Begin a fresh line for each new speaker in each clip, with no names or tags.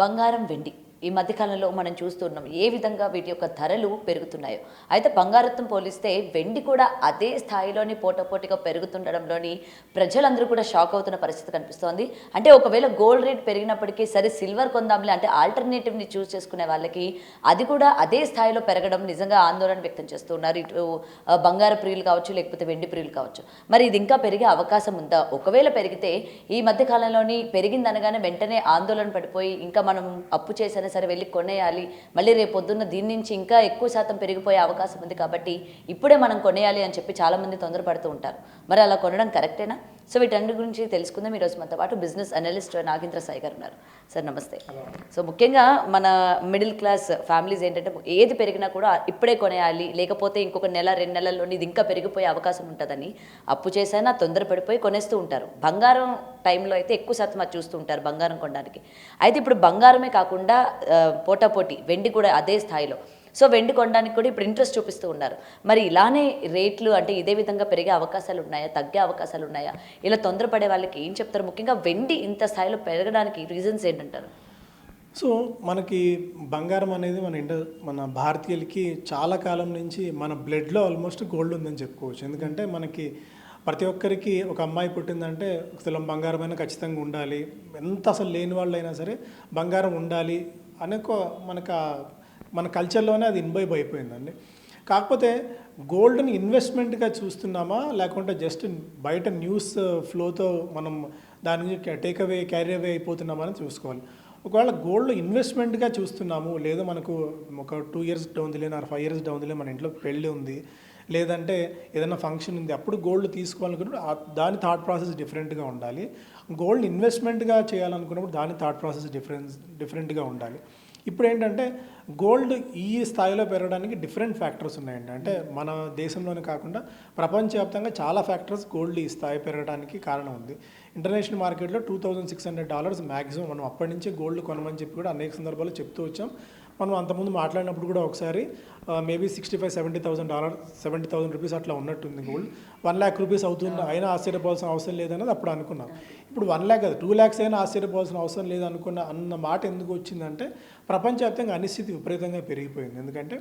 బంగారం, వెండి ఈ మధ్య కాలంలో మనం చూస్తున్నాం ఏ విధంగా వీటి యొక్క ధరలు పెరుగుతున్నాయో. అయితే బంగారంతో పోలిస్తే వెండి కూడా అదే స్థాయిలోని పోటాపోటీగా పెరుగుతుండడంలోని ప్రజలందరూ కూడా షాక్ అవుతున్న పరిస్థితి కనిపిస్తోంది. అంటే ఒకవేళ గోల్డ్ రేట్ పెరిగినప్పటికీ సరే సిల్వర్ కొందాంలే అంటే ఆల్టర్నేటివ్‌ని చూస్ చేసుకునే వాళ్ళకి అది కూడా అదే స్థాయిలో పెరగడం నిజంగా ఆందోళన వ్యక్తం చేస్తున్నారు. ఇటు బంగారు ప్రియులు కావచ్చు, లేకపోతే వెండి ప్రియులు కావచ్చు. మరి ఇది ఇంకా పెరిగే అవకాశం ఉందా? ఒకవేళ పెరిగితే ఈ మధ్య కాలంలోని పెరిగిందనగానే వెంటనే ఆందోళన పడిపోయి ఇంకా మనం అప్పు చేసైనా సరే వెళ్ళి కొనేయాలి, మళ్ళీ రేపు పొద్దున్న దీని నుంచి ఇంకా ఎక్కువ శాతం పెరిగిపోయే అవకాశం ఉంది కాబట్టి ఇప్పుడే మనం కొనేయాలి అని చెప్పి చాలామంది తొందరపడుతూ ఉంటారు. మరి అలా కొనడం కరెక్టేనా? సో వీటన్నిటి గురించి తెలుసుకుందాం ఈరోజు మనతో పాటు బిజినెస్ అనలిస్ట్ నాగేంద్ర సాయి గారు ఉన్నారు. సార్ నమస్తే. సో ముఖ్యంగా మన మిడిల్ క్లాస్ ఫ్యామిలీస్ ఏంటంటే ఏది పెరిగినా కూడా ఇప్పుడే కొనేయాలి, లేకపోతే ఇంకొక నెల 2 నెలల్లోని ఇది ఇంకా పెరిగిపోయే అవకాశం ఉంటుందని అప్పు చేసైనా తొందరపడిపోయి కొనేస్తూ ఉంటారు. బంగారం టైంలో అయితే ఎక్కువ శాతం అది చూస్తూ ఉంటారు బంగారం కొనడానికి. అయితే ఇప్పుడు బంగారమే కాకుండా పోటాపోటీ వెండి కూడా అదే స్థాయిలో. సో వెండి కొనడానికి కూడా ఇప్పుడు ఇంట్రెస్ట్ చూపిస్తూ ఉన్నారు. మరి ఇలానే రేట్లు అంటే ఇదే విధంగా పెరిగే అవకాశాలు ఉన్నాయా, తగ్గే అవకాశాలు ఉన్నాయా? ఇలా తొందరపడే వాళ్ళకి ఏం చెప్తారు? ముఖ్యంగా వెండి ఇంత స్థాయిలో పెరగడానికి రీజన్స్ ఏంటంటారు?
సో మనకి బంగారం అనేది మన భారతీయులకి చాలా కాలం నుంచి మన బ్లడ్లో ఆల్మోస్ట్ గోల్డ్ ఉందని చెప్పుకోవచ్చు. ఎందుకంటే మనకి ప్రతి ఒక్కరికి ఒక అమ్మాయి పుట్టిందంటే ఒక తులం బంగారమైనా ఖచ్చితంగా ఉండాలి, ఎంత అసలు లేని వాళ్ళు అయినా సరే బంగారం ఉండాలి అనే మన కల్చర్లోనే అది ఇన్వైబ్ అయిపోయిందండి. కాకపోతే గోల్డ్ని ఇన్వెస్ట్మెంట్గా చూస్తున్నామా, లేకుంటే జస్ట్ బయట న్యూస్ ఫ్లోతో మనం దాని నుంచి క్యారీ అవే అయిపోతున్నామా అని చూసుకోవాలి. ఒకవేళ గోల్డ్ ఇన్వెస్ట్మెంట్గా చూస్తున్నాము, లేదా మనకు ఒక 2 years down the lane or 5 years down the lane మన ఇంట్లో పెళ్ళి ఉంది, లేదంటే ఏదైనా ఫంక్షన్ ఉంది, అప్పుడు గోల్డ్ తీసుకోవాలనుకున్నప్పుడు దాని థాట్ ప్రాసెస్ డిఫరెంట్గా ఉండాలి. గోల్డ్ ఇన్వెస్ట్మెంట్గా చేయాలనుకున్నప్పుడు దాని థాట్ ప్రాసెస్ డిఫరెంట్గా ఉండాలి. ఇప్పుడు ఏంటంటే గోల్డ్ ఈ స్థాయిలో పెరగడానికి డిఫరెంట్ ఫ్యాక్టర్స్ ఉన్నాయండి. అంటే మన దేశంలోనే కాకుండా ప్రపంచవ్యాప్తంగా చాలా ఫ్యాక్టర్స్ గోల్డ్ ఈ స్థాయి పెరగడానికి కారణం ఉంది. ఇంటర్నేషనల్ మార్కెట్లో $2,600 మ్యాక్సిమం. మనం అప్పటి నుంచే గోల్డ్ కొనమని చెప్పి కూడా అనేక సందర్భాల్లో చెప్తూ వచ్చాం. మనం అంతకుముందు మాట్లాడినప్పుడు కూడా ఒకసారి మేబీ $65,000-70,000 రూపీస్ అట్లా ఉన్నట్టుంది గోల్డ్. 1 lakh రూపీస్ అవుతుంది అయినా ఆశ్చర్యపోవాల్సిన అవసరం లేదన్నది అప్పుడు అనుకున్నాం. ఇప్పుడు 1 lakh కాదు 2 lakhs అయినా ఆశ్చర్యపోవాల్సిన అవసరం లేదన్న మాట ఎందుకు వచ్చిందంటే ప్రపంచవ్యాప్తంగా అనిశ్చితి విపరీతంగా పెరిగిపోయింది. ఎందుకంటే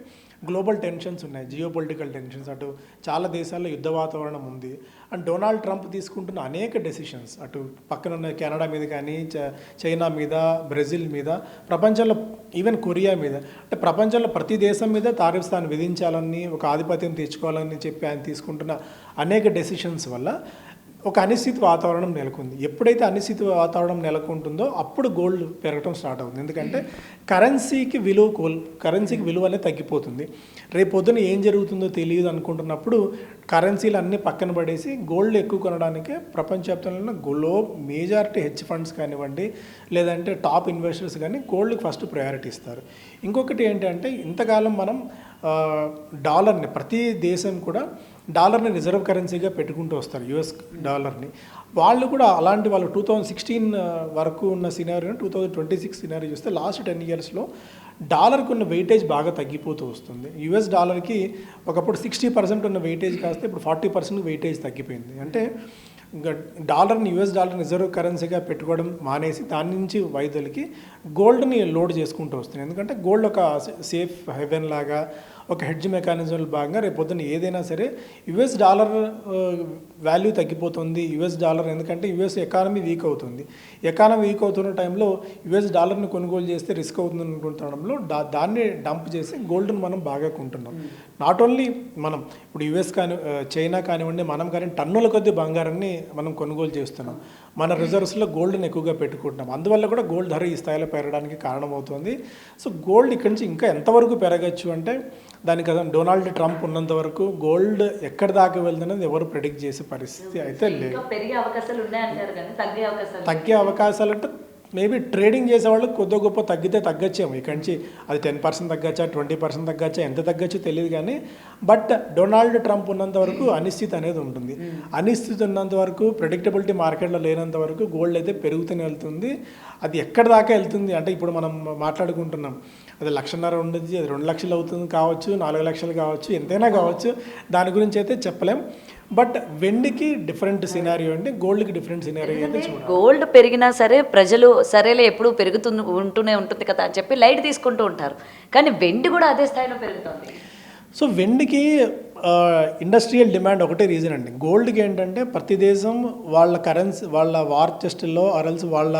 గ్లోబల్ టెన్షన్స్ ఉన్నాయి, జియో పొలిటికల్ టెన్షన్స్, అటు చాలా దేశాల్లో యుద్ధ వాతావరణం ఉంది. అండ్ డొనాల్డ్ ట్రంప్ తీసుకుంటున్న అనేక డెసిషన్స్ అటు పక్కనున్న కెనడా మీద కానీ, చైనా మీద, బ్రెజిల్ మీద, ప్రపంచంలో ఈవెన్ కొరియా మీద, అంటే ప్రపంచంలో ప్రతి దేశం మీద తారిఫ్స్ తాను విధించాలని, ఒక ఆధిపత్యం తెచ్చుకోవాలని చెప్పి ఆయన తీసుకుంటున్న అనేక డెసిషన్స్ వల్ల ఒక అనిశ్చిత వాతావరణం నెలకొంది. ఎప్పుడైతే అనిశ్చిత వాతావరణం నెలకొంటుందో అప్పుడు గోల్డ్ పెరగడం స్టార్ట్ అవుతుంది. ఎందుకంటే కరెన్సీకి విలువ అనేది తగ్గిపోతుంది. రేపు పొద్దున ఏం జరుగుతుందో తెలియదు అనుకుంటున్నప్పుడు కరెన్సీలు అన్నీ పక్కన పడేసి గోల్డ్ ఎక్కువ కొనడానికే ప్రపంచవ్యాప్తంలో మేజారిటీ హెడ్జ్ ఫండ్స్ కానివ్వండి, లేదంటే టాప్ ఇన్వెస్టర్స్ కానీ గోల్డ్కి ఫస్ట్ ప్రయారిటీ ఇస్తారు. ఇంకొకటి ఏంటంటే ఇంతకాలం మనం డాలర్ని, ప్రతి దేశం కూడా డాలర్ని రిజర్వ్ కరెన్సీగా పెట్టుకుంటూ వస్తారు, యుఎస్ డాలర్ని. వాళ్ళు కూడా అలాంటి వాళ్ళు 2016 వరకు ఉన్న సినారియో 2026 సినారియో చూస్తే లాస్ట్ 10 ఇయర్స్లో డాలర్కి ఉన్న వెయిటేజ్ బాగా తగ్గిపోతూ వస్తుంది. యుఎస్ డాలర్కి ఒకప్పుడు 60% ఉన్న వెయిటేజ్ కాస్తే ఇప్పుడు 40% వెయిటేజ్ తగ్గిపోయింది. అంటే డాలర్ని యుఎస్ డాలర్ రిజర్వ్ కరెన్సీగా పెట్టుకోవడం మానేసి దాని నుంచి వైద్యులకి గోల్డ్ని లోడ్ చేసుకుంటూ వస్తుంది. ఎందుకంటే గోల్డ్ ఒక సేఫ్ హెవెన్ లాగా, ఒక హెడ్జ్ మెకానిజంలో భాగంగా రేపు పొద్దున్న ఏదైనా సరే యుఎస్ డాలర్ వాల్యూ తగ్గిపోతుంది. యుఎస్ డాలర్ ఎందుకంటే యుఎస్ ఎకానమీ వీక్ అవుతుంది. ఎకానమీ వీక్ అవుతున్న టైంలో యుఎస్ డాలర్ని కొనుగోలు చేస్తే రిస్క్ అవుతుంది అనుకుంటున్నప్పుడు దాన్ని డంప్ చేసి గోల్డ్ని మనం బాగా కొంటున్నాం. నాట్ ఓన్లీ మనం ఇప్పుడు చైనా కానివ్వండి, మనం కానీ టన్నుల కొద్ది బంగారాన్ని మనం కొనుగోలు చేస్తున్నాం. మన రిజర్వ్స్లో గోల్డ్ని ఎక్కువగా పెట్టుకుంటున్నాం. అందువల్ల కూడా గోల్డ్ ధర ఈ స్థాయిలో పెరగడానికి కారణమవుతుంది. సో గోల్డ్ ఇక్కడి నుంచి ఇంకా ఎంతవరకు పెరగచ్చు అంటే దానికి డొనాల్డ్ ట్రంప్ ఉన్నంత వరకు గోల్డ్ ఎక్కడి దాకా వెళ్తున్నది ఎవరు ప్రెడిక్ట్ చేసే పరిస్థితి అయితే లేదు. తగ్గే అవకాశాలు అంటే మేబీ ట్రేడింగ్ చేసేవాళ్ళు కొద్ది గొప్ప తగ్గితే తగ్గచ్చేమో. ఇక్కడి నుంచి అది 10% తగ్గచ్చా, 20% తగ్గచ్చా, ఎంత తగ్గచ్చో తెలియదు. కానీ బట్ డొనాల్డ్ ట్రంప్ ఉన్నంత వరకు అనిశ్చితి అనేది ఉంటుంది. అనిశ్చితి ఉన్నంత వరకు, ప్రెడిక్టబిలిటీ మార్కెట్లో లేనంత వరకు గోల్డ్ అయితే పెరుగుతూనే వెళ్తుంది. అది ఎక్కడి దాకా వెళ్తుంది అంటే ఇప్పుడు మనం మాట్లాడుకుంటున్నాం, అది 1,50,000 ఉండదు, అది 2 లక్షలు అవుతుంది కావచ్చు, 4 లక్షలు కావచ్చు, ఎంతైనా కావచ్చు. దాని గురించి అయితే చెప్పలేం. బట్ వెండికి డిఫరెంట్ సినారియో అండి, గోల్డ్కి డిఫరెంట్ సినారియో అయితే చూడాలి.
గోల్డ్ పెరిగినా సరే ప్రజలు సరేలే ఎప్పుడు ఉంటూనే ఉంటుంది కదా అని చెప్పి లైట్ తీసుకుంటూ ఉంటారు, కానీ వెండి కూడా అదే స్థాయిలో పెరుగుతుంది.
సో వెండికి ఇండస్ట్రియల్ డిమాండ్ ఒకటే రీజన్ అండి. గోల్డ్కి ఏంటంటే ప్రతి దేశం వాళ్ళ కరెన్సీ, వాళ్ళ వార్ చెస్ట్లో ఆర్ఎల్స్ వాళ్ళ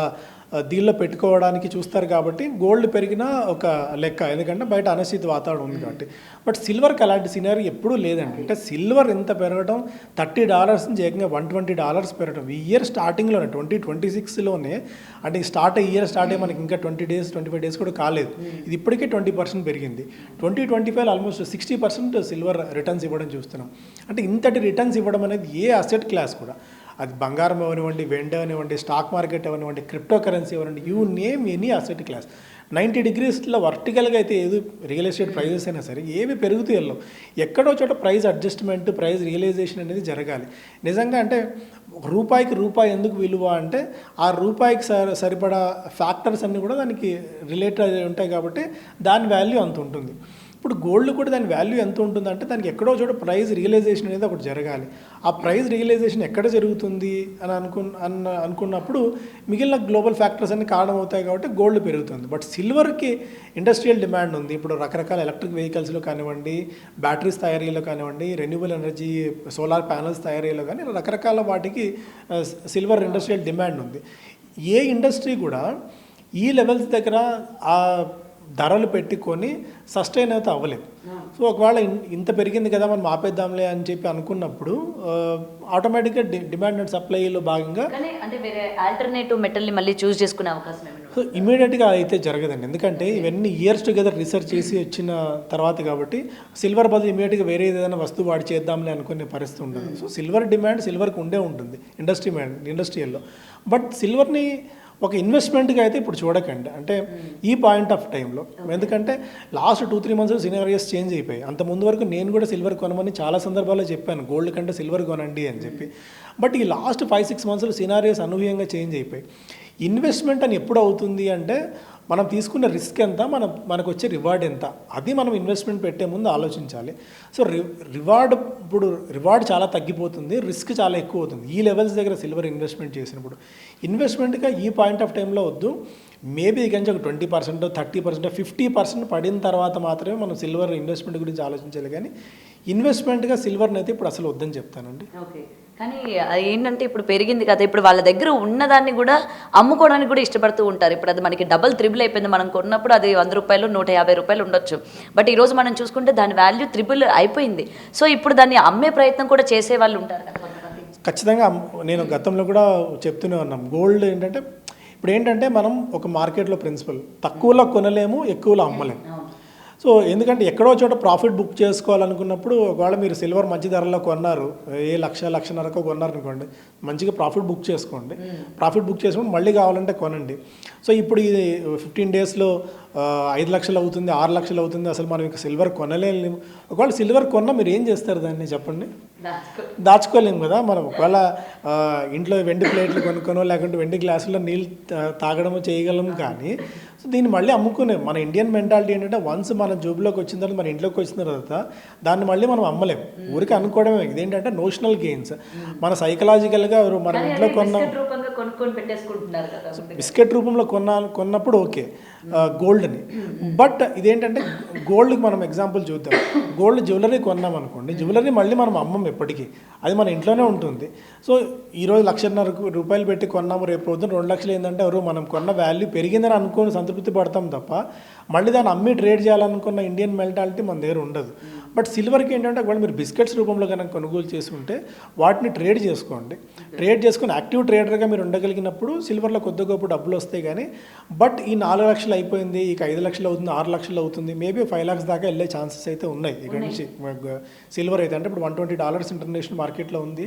దీనిలో పెట్టుకోవడానికి చూస్తారు కాబట్టి గోల్డ్ పెరిగినా ఒక లెక్క, ఎందుకంటే బయట అనిశ్చిత వాతావరణం ఉంది కాబట్టి. బట్ సిల్వర్కి అలాంటి సినారీ ఎప్పుడూ లేదండి. అంటే సిల్వర్ ఎంత పెరగడం, $30 నుంచి ఏకంగా $120 పెరగడం ఈ ఇయర్ స్టార్టింగ్లోనే 2026లోనే, అంటే స్టార్ట్ అయ్యి మనకి ఇంకా 25 డేస్ కూడా కాలేదు, ఇది ఇప్పటికే 20% పెరిగింది. 2025 ఆల్మోస్ట్ 60% సిల్వర్ రిటర్న్స్ ఇవ్వడం చూస్తున్నాం. అంటే ఇంతటి రిటర్న్స్ ఇవ్వడం అనేది ఏ అసెట్ క్లాస్ కూడా, అది బంగారం అవనివ్వండి, వెండి అవనివ్వండి, స్టాక్ మార్కెట్ అవనివ్వండి, క్రిప్టో కరెన్సీ అవనివ్వండి, you name any asset class 90 degreesలో వర్టికల్గా అయితే ఏది రియల్ ఎస్టేట్ ప్రైజెస్ అయినా సరే ఏవి పెరుగుతూ వెళ్ళవు. ఎక్కడో చోట ప్రైస్ అడ్జస్ట్మెంట్, ప్రైస్ రియలైజేషన్ అనేది జరగాలి. నిజంగా అంటే రూపాయికి రూపాయి ఎందుకు విలువ అంటే ఆ రూపాయికి సరిపడా ఫ్యాక్టర్స్ అన్నీ కూడా దానికి రిలేట్ అయి ఉంటాయి కాబట్టి దాని వాల్యూ అంత ఉంటుంది. ఇప్పుడు గోల్డ్ కూడా దాని వాల్యూ ఎంత ఉంటుందంటే దానికి ఎక్కడో చోట ప్రైస్ రియలైజేషన్ అనేది ఒకటి జరగాలి. ఆ ప్రైస్ రియలైజేషన్ ఎక్కడ జరుగుతుంది అని అనుకున్నప్పుడు మిగిలిన గ్లోబల్ ఫ్యాక్టర్స్ అన్ని కారణం అవుతాయి కాబట్టి గోల్డ్ పెరుగుతుంది. బట్ సిల్వర్కి ఇండస్ట్రియల్ డిమాండ్ ఉంది. ఇప్పుడు రకరకాల ఎలక్ట్రిక్ వెహికల్స్లో కానివ్వండి, బ్యాటరీస్ తయారీలో కానివ్వండి, రెన్యూబుల్ ఎనర్జీ సోలార్ ప్యానల్స్ తయారీలో కానీ రకరకాల వాటికి సిల్వర్ ఇండస్ట్రియల్ డిమాండ్ ఉంది. ఏ ఇండస్ట్రీ కూడా ఈ లెవెల్స్ దగ్గర ఆ ధరలు పెట్టుకొని సస్టైన్ అయితే అవ్వలేదు. సో ఒకవేళ ఇంత పెరిగింది కదా మనం ఆపేద్దాంలే అని చెప్పి అనుకున్నప్పుడు ఆటోమేటిక్గా డిమాండ్ అండ్ సప్లైలో భాగంగా
అంటే వేరే ఆల్టర్నేటివ్ మెటల్ని మళ్ళీ చూస్ చేసుకునే అవకాశం ఏమైనా?
సో ఇమీడియట్గా అయితే జరగదండి, ఎందుకంటే ఇవన్నీ ఇయర్స్ టుగెదర్ రీసెర్చ్ చేసి వచ్చిన తర్వాత కాబట్టి సిల్వర్ బదులు ఇమీడియట్గా వేరే ఏదైనా వస్తువు వాడి చేద్దాంలే అనుకునే పరిస్థితి ఉండదు. సో సిల్వర్ డిమాండ్ సిల్వర్కి ఉండే ఉంటుంది ఇండస్ట్రియల్లో. బట్ సిల్వర్ని ఒక ఇన్వెస్ట్మెంట్గా అయితే ఇప్పుడు చూడకండి, అంటే ఈ పాయింట్ ఆఫ్ టైంలో. ఎందుకంటే లాస్ట్ 2-3 months సినారియోస్ చేంజ్ అయిపోయి, అంత ముందు వరకు నేను కూడా సిల్వర్ కొనమని చాలా సందర్భాల్లో చెప్పాను, గోల్డ్ కంటే సిల్వర్ కొనండి అని చెప్పి. బట్ ఈ లాస్ట్ 5-6 months సినారియోస్ అనూహ్యంగా చేంజ్ అయిపోయి. ఇన్వెస్ట్మెంట్ అని ఎప్పుడు అవుతుంది అంటే మనం తీసుకున్న రిస్క్ ఎంత, మనకు వచ్చే రివార్డ్ ఎంత, అది మనం ఇన్వెస్ట్మెంట్ పెట్టే ముందు ఆలోచించాలి. సో రివార్డ్ చాలా తగ్గిపోతుంది, రిస్క్ చాలా ఎక్కువ అవుతుంది ఈ లెవెల్స్ దగ్గర సిల్వర్ ఇన్వెస్ట్మెంట్ చేసినప్పుడు. ఇన్వెస్ట్మెంట్గా ఈ పాయింట్ ఆఫ్ టైంలో వద్దు, మేబీ ఇకంచి ఒక 20%, 30%, 50% పడిన తర్వాత మాత్రమే మనం సిల్వర్ ఇన్వెస్ట్మెంట్ గురించి ఆలోచించాలి. కానీ ఇన్వెస్ట్మెంట్గా సిల్వర్ని అయితే ఇప్పుడు అసలు వద్దని చెప్తానండి.
ఓకే, కానీ అది ఏంటంటే ఇప్పుడు పెరిగింది కదా, ఇప్పుడు వాళ్ళ దగ్గర ఉన్నదాన్ని కూడా అమ్ముకోవడానికి కూడా ఇష్టపడుతూ ఉంటారు. ఇప్పుడు అది మనకి డబల్ త్రిబుల్ అయిపోయింది, మనం కొన్నప్పుడు అది ₹100, ₹150 ఉండొచ్చు. బట్ ఈరోజు మనం చూసుకుంటే దాని వాల్యూ త్రిబుల్ అయిపోయింది. సో ఇప్పుడు దాన్ని అమ్మే ప్రయత్నం కూడా చేసే వాళ్ళు ఉంటారు కదా.
ఖచ్చితంగా నేను గతంలో కూడా చెప్తూనే ఉన్నాం, గోల్డ్ ఏంటంటే ఇప్పుడు ఏంటంటే మనం ఒక మార్కెట్లో ప్రిన్సిపల్ తక్కువలో కొనలేము, ఎక్కువలో అమ్మలేము. సో ఎందుకంటే ఎక్కడో చోట ప్రాఫిట్ బుక్ చేసుకోవాలనుకున్నప్పుడు ఒకవేళ మీరు సిల్వర్ మంచి ధరలో కొన్నారు, లక్షన్నరకు కొన్నారు అనుకోండి, మంచిగా ప్రాఫిట్ బుక్ చేసుకోండి. ప్రాఫిట్ బుక్ చేసుకుని మళ్ళీ కావాలంటే కొనండి. సో ఇప్పుడు ఇది 15 daysలో 5 లక్షలు అవుతుంది, 6 లక్షలు అవుతుంది, అసలు మనం ఇక సిల్వర్ కొనలేము. ఒకవేళ సిల్వర్ కొన్నా మీరు ఏం చేస్తారు దాన్ని చెప్పండి? దాచుకోలేము కదా. మనం ఒకవేళ ఇంట్లో వెండి ప్లేట్లు కొనుక్కోనో లేకుంటే వెండి గ్లాసుల్లో నీళ్ళు తాగడమో చేయగలము. కానీ సో దీన్ని మళ్ళీ అమ్ముకునే మన ఇండియన్ మెంటాలిటీ ఏంటంటే వన్స్ మన జోబులోకి వచ్చిన తర్వాత, మన ఇంట్లోకి వచ్చిన తర్వాత దాన్ని మళ్ళీ మనం అమ్మలేము, ఊరికి అనుకోవడమే. ఇదేంటంటే నోషనల్ గెయిన్స్. మన సైకలాజికల్గా మనం ఇంట్లో బిస్కెట్ రూపంలో కొన్నప్పుడు ఓకే గోల్డ్ని. బట్ ఇదేంటంటే గోల్డ్కి మనం ఎగ్జాంపుల్ చూద్దాం. గోల్డ్ జ్యువెలరీ కొన్నాం అనుకోండి, జ్యువెలరీ మళ్ళీ మనం అమ్మం ఎప్పటికీ, అది మన ఇంట్లోనే ఉంటుంది. సో ఈరోజు ₹1,50,000 పెట్టి కొన్నాము, రేపు పొద్దున్న 2 లక్షలు ఏంటంటే ఎవరు మనం కొన్న వాల్యూ పెరిగిందని అనుకొని సంతృప్తి పడతాం తప్ప మళ్ళీ దాన్ని అమ్మి ట్రేడ్ చేయాలనుకున్న ఇండియన్ మెంటాలిటీ మన దగ్గర ఉండదు. బట్ సిల్వర్కి ఏంటంటే ఒకవేళ మీరు బిస్కెట్స్ రూపంలో కనుక కొనుగోలు చేసుకుంటే వాటిని ట్రేడ్ చేసుకోండి. ట్రేడ్ చేసుకుని యాక్టివ్ ట్రేడర్గా మీరు ఉండగలిగినప్పుడు సిల్వర్లో కొద్ది గొప్ప డబ్బులు వస్తాయి. కానీ బట్ ఈ 4 లక్షలు అయిపోయింది, ఇక 5 లక్షలు అవుతుంది, 6 లక్షలు అవుతుంది, మేబీ 5 lakhs దాకా వెళ్ళే ఛాన్సెస్ అయితే ఉన్నాయి ఇక్కడ నుంచి సిల్వర్ అయితే. అంటే ఇప్పుడు $120 ఇంటర్నేషనల్ మార్కెట్లో ఉంది,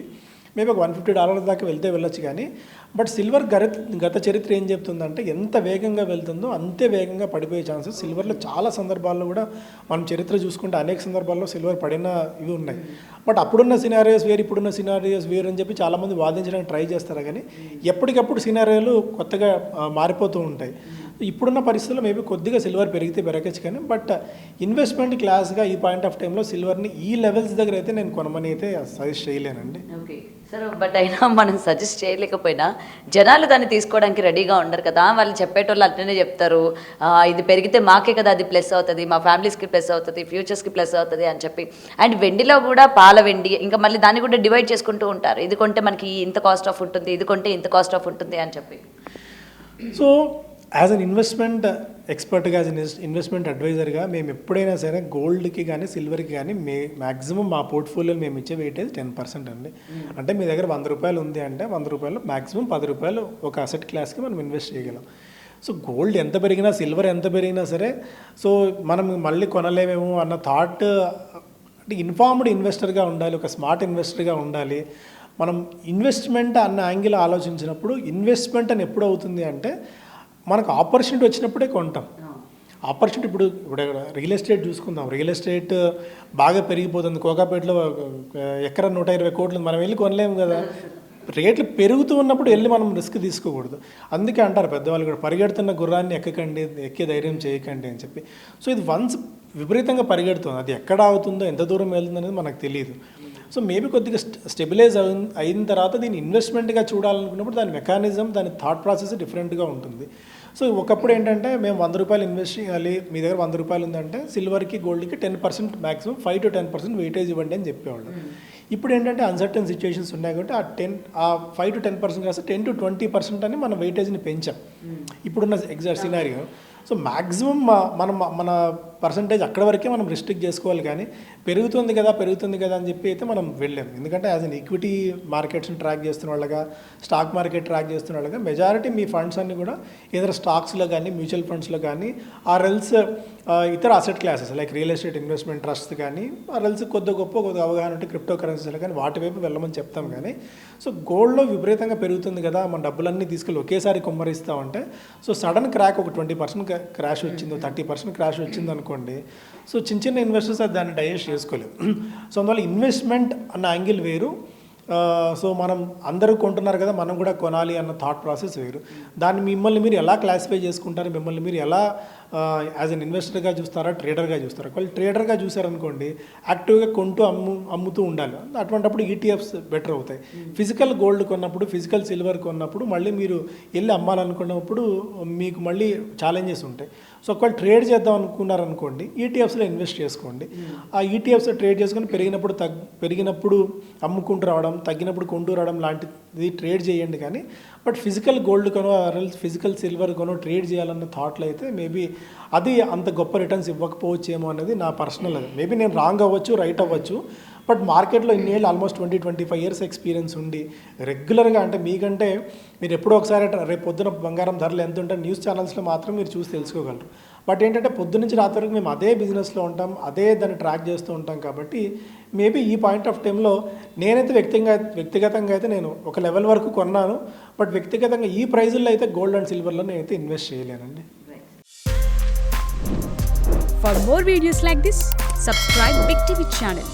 మేబీ ఒక $150 దాకా వెళ్ళొచ్చు. కానీ బట్ సిల్వర్ గత చరిత్ర ఏం చెప్తుందంటే ఎంత వేగంగా వెళ్తుందో అంతే వేగంగా పడిపోయే ఛాన్సెస్ సిల్వర్లో చాలా సందర్భాల్లో కూడా మనం చరిత్ర చూసుకుంటే అనేక సందర్భాల్లో సిల్వర్ పడిన ఇవి ఉన్నాయి. బట్ అప్పుడున్న సినారియోస్ వేరు, ఇప్పుడున్న సినారియోస్ వేరు అని చెప్పి చాలామంది వాదించడానికి ట్రై చేస్తారు. కానీ ఎప్పటికప్పుడు సినారియోలు కొత్తగా మారిపోతూ ఉంటాయి. ఇప్పుడున్న పరిస్థితుల్లో మేబీ కొద్దిగా సిల్వర్ పెరిగితే పెరగచ్చు కానీ బట్ ఇన్వెస్ట్మెంట్ క్లాస్గా ఈ పాయింట్ ఆఫ్ టైంలో సిల్వర్ని ఈ లెవెల్స్ దగ్గర అయితే నేను కొనమని అయితే సజెస్ట్ చేయలేనండి.
ఓకే సార్, బట్ అయినా మనం సజెస్ట్ చేయలేకపోయినా జనాలు దాన్ని తీసుకోవడానికి రెడీగా ఉండరు కదా. వాళ్ళు చెప్పేటోళ్ళు అట్లనే చెప్తారు, ఇది పెరిగితే మాకే కదా అది ప్లస్ అవుతుంది, మా ఫ్యామిలీస్కి ప్లస్ అవుతుంది, ఫ్యూచర్స్కి ప్లస్ అవుతుంది అని చెప్పి. అండ్ వెండిలో కూడా పాల వెండి ఇంకా మళ్ళీ దాన్ని కూడా డివైడ్ చేసుకుంటూ ఉంటారు, ఇది కొంటే మనకి ఇంత కాస్ట్ ఆఫ్ ఉంటుంది, ఇది కొంటే ఇంత కాస్ట్ ఆఫ్ ఉంటుంది అని చెప్పి.
సో యాజ్ అన్ ఇన్వెస్ట్మెంట్ ఎక్స్పర్ట్గా, యాజ్ అన్ ఇన్వెస్ట్మెంట్ అడ్వైజర్గా మేము ఎప్పుడైనా సరే గోల్డ్కి కానీ సిల్వర్కి కానీ మ్యాక్సిమం మా పోర్ట్ఫోలియోలో మేము ఇచ్చే వెయిటేజ్ 10% అండి. అంటే మీ దగ్గర 100 రూపాయలు ఉంది అంటే 100 రూపాయలు మ్యాక్సిమం 10 రూపాయలు ఒక అసెట్ క్లాస్కి మనం ఇన్వెస్ట్ చేయగలం. సో గోల్డ్ ఎంత పెరిగినా సిల్వర్ ఎంత పెరిగినా సరే సో మనం మళ్ళీ కొనలేమేమో అన్న థాట్, అంటే ఇన్ఫార్మ్డ్ ఇన్వెస్టర్గా ఉండాలి, ఒక స్మార్ట్ ఇన్వెస్టర్గా ఉండాలి. మనం ఇన్వెస్ట్మెంట్ అన్న యాంగిల్ ఆలోచించినప్పుడు ఇన్వెస్ట్మెంట్ అని ఎప్పుడు అవుతుంది అంటే మనకు ఆపర్చునిటీ వచ్చినప్పుడే కొంటాం. ఆపర్చునిటీ ఇప్పుడు రియల్ ఎస్టేట్ చూసుకుందాం, రియల్ ఎస్టేట్ బాగా పెరిగిపోతుంది, కోకాపేటలో ఎకరా 120 కోట్లు, మనం వెళ్ళి కొనలేము కదా. రేట్లు పెరుగుతూ ఉన్నప్పుడు వెళ్ళి మనం రిస్క్ తీసుకోకూడదు. అందుకే అంటారు పెద్దవాళ్ళు కూడా, పరిగెడుతున్న గుర్రాన్ని ఎక్కకండి, ఎక్కే ధైర్యం చేయకండి అని చెప్పి. సో ఇది వన్స్ విపరీతంగా పరిగెడుతుంది, అది ఎక్కడ అవుతుందో ఎంత దూరం వెళ్తుందో అనేది మనకు తెలియదు. సో మేబీ కొద్దిగా స్టెబిలైజ్ అయిన తర్వాత దీన్ని ఇన్వెస్ట్మెంట్గా చూడాలనుకున్నప్పుడు దాని మెకానిజం, దాని థాట్ ప్రాసెస్ డిఫరెంట్గా ఉంటుంది. సో ఒకప్పుడు ఏంటంటే మేము 100 రూపాయలు ఇన్వెస్ట్ చేయాలి, మీ దగ్గర 100 రూపాయలు ఉందంటే సిల్వర్కి గోల్డ్కి 10% మ్యాక్సిమం 5 to 10% వెయిటేజ్ ఇవ్వండి అని చెప్పేవాళ్ళు. ఇప్పుడు ఏంటంటే అన్సర్టన్ సిచ్యువేషన్స్ ఉన్నాయి కాబట్టి ఆ 5 to 10% కాస్త 10 to 20% అని మన వెయిటేజ్ని పెంచాం ఇప్పుడున్న ఎగ్జాక్ట్ సినారియో. సో మ్యాక్సిమం మన పర్సంటేజ్ అక్కడ వరకే మనం రిస్ట్రిక్ట్ చేసుకోవాలి, కానీ పెరుగుతుంది కదా అని చెప్పి అయితే మనం వెళ్ళాం. ఎందుకంటే యాజ్ అన్ ఈక్విటీ మార్కెట్స్ని ట్రాక్ చేస్తున్న వాళ్ళగా, స్టాక్ మార్కెట్ ట్రాక్ చేస్తున్న వాళ్ళగా మెజారిటీ మీ ఫండ్స్ అన్నీ కూడా ఏదైనా స్టాక్స్లో కానీ మ్యూచువల్ ఫండ్స్లో కానీ ఆర్ఎల్స్ ఇతర asset classes like real estate investment trust కానీ ఆర్ఎల్స్ కొద్దిగా అవగాహన ఉంటే క్రిప్టో కరెన్సీలో కానీ వాటి వైపు వెళ్ళమని చెప్తాం. కానీ సో గోల్డ్లో విపరీతంగా పెరుగుతుంది కదా, మన డబ్బులన్నీ తీసుకెళ్ళి ఒకేసారి కుమ్మరిస్తామంటే సో సడన్ క్రాక్ ఒక 20% క్రాష్ వచ్చిందో 30% క్రాష్ వచ్చింది అనుకోండి, సో చిన్న ఇన్వెస్టర్స్ అది దాన్ని డైజెస్ట్ చేసుకోలేము. సో అందువల్ల ఇన్వెస్ట్మెంట్ అన్న యాంగిల్ వేరు, సో మనం అందరూ కొంటున్నారు కదా మనం కూడా కొనాలి అన్న థాట్ ప్రాసెస్ వేరు. దాన్ని మిమ్మల్ని మీరు ఎలా క్లాసిఫై చేసుకుంటారు, మిమ్మల్ని మీరు ఎలా యాజ్ అన్ ఇన్వెస్టర్గా చూస్తారా, ట్రేడర్గా చూస్తారా? వాళ్ళు ట్రేడర్గా చూసారనుకోండి యాక్టివ్గా కొంటూ అమ్ముతూ ఉండాలి, అటువంటిప్పుడు ఈటీఎఫ్స్ బెటర్ అవుతాయి. ఫిజికల్ గోల్డ్ కొన్నప్పుడు, ఫిజికల్ సిల్వర్ కొన్నప్పుడు మళ్ళీ మీరు వెళ్ళి అమ్మాలనుకున్నప్పుడు మీకు మళ్ళీ ఛాలెంజెస్ ఉంటాయి. సో ఒకవేళ ట్రేడ్ చేద్దాం అనుకున్నారనుకోండి ఈటీఎఫ్స్లో ఇన్వెస్ట్ చేసుకోండి. ఆ ఈటీఎఫ్స్ ట్రేడ్ చేసుకొని పెరిగినప్పుడు అమ్ముకుంటూ రావడం, తగ్గినప్పుడు కొంటూ రావడం లాంటిది ట్రేడ్ చేయండి. కానీ but physical gold కొనో physical silver కొనో trade చేయాలన్న థాట్లో అయితే మేబీ అది అంత గొప్ప రిటర్న్స్ ఇవ్వకపోవచ్చేమో అనేది నా పర్సనల్. మేబీ నేను రాంగ్ అవ్వచ్చు, రైట్ అవ్వచ్చు, బట్ మార్కెట్లో ఇన్నేళ్ళు ఆల్మోస్ట్ 20-25 ఇయర్స్ ఎక్స్పీరియన్స్ ఉండి రెగ్యులర్గా, అంటే మీకంటే మీరు ఎప్పుడో ఒకసారి రేపు పొద్దున బంగారం ధరలు ఎంత ఉంటాయి న్యూస్ ఛానల్స్లో మాత్రం మీరు చూసి తెలుసుకోగలరు. బట్ ఏంటంటే పొద్దు నుంచి రాత్రి వరకు మేము అదే బిజినెస్లో ఉంటాం, అదే దాన్ని ట్రాక్ చేస్తూ ఉంటాం. కాబట్టి మేబీ ఈ పాయింట్ ఆఫ్ టైంలో నేనైతే వ్యక్తిగతంగా అయితే నేను ఒక లెవెల్ వరకు కొన్నాను, బట్ వ్యక్తిగతంగా ఈ ప్రైజుల్లో అయితే గోల్డ్ అండ్ సిల్వర్లో నేనైతే invest చేయలేనండి.
For more videos like this, subscribe Big TV channel.